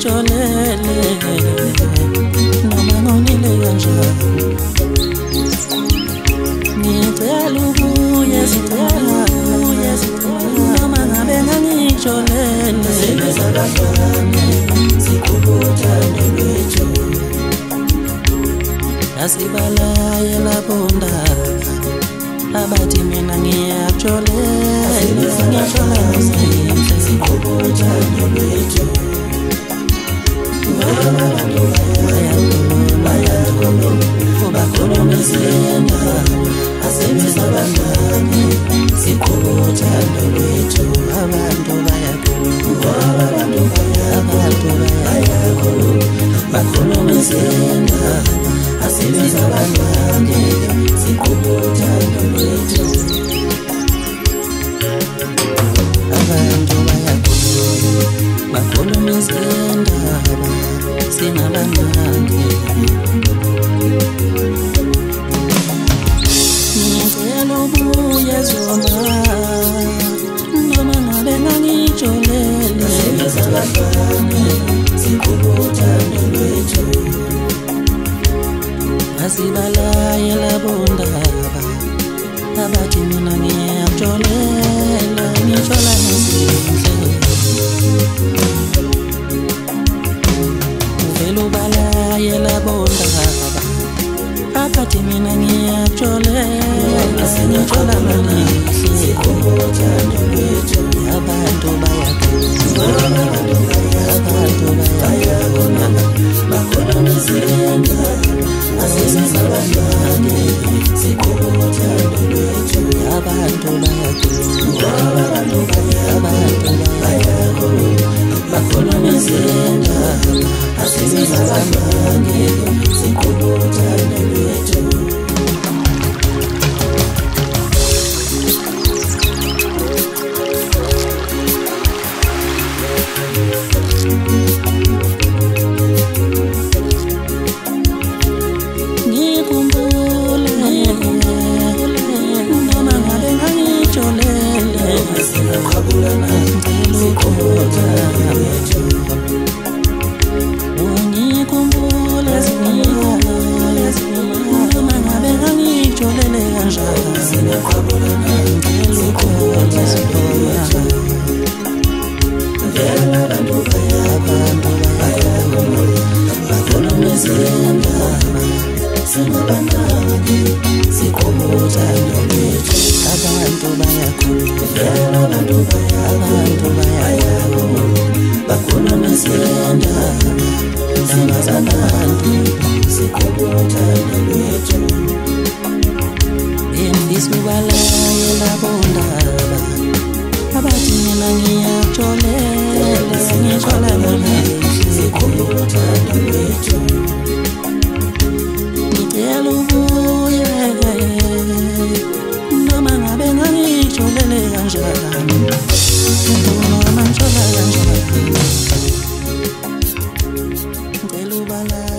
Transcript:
ngitholele noma ngonile kanjani ngicela ubuye noma ngabe ngangitholele sebezabafane sikhubuthane lwethu asibalaye lapho ndaba abathi mina ngiyakutholela sikhubuthane lwethu bakhuluma izindaba asebezabangane sikhubuthane lwethu abantu bayakhuluma bakhuluma izindaba asebezabangane sikhubuthane lwethu abantu bayakhuluma bakhuluma izindaba sinabangane ngicela ubuye zoma noma ngabe ngangitholele sebezabafane sikhubuthane lwethu asibalaye labo ndaba abathi mina ngiyakutholela ngithola nezinhle uvela ubalaye labo ndaba abathi mina ngiyakutholela sengithola nelihle sikhubuthane lwethu abantu bayakhuluma bakhuluma izindaba asebezabangane sikhubuthane lwethu abantu bayakhuluma bakhuluma izindaba asebezabangane sikhubuthane lwethu ngicela ubalaye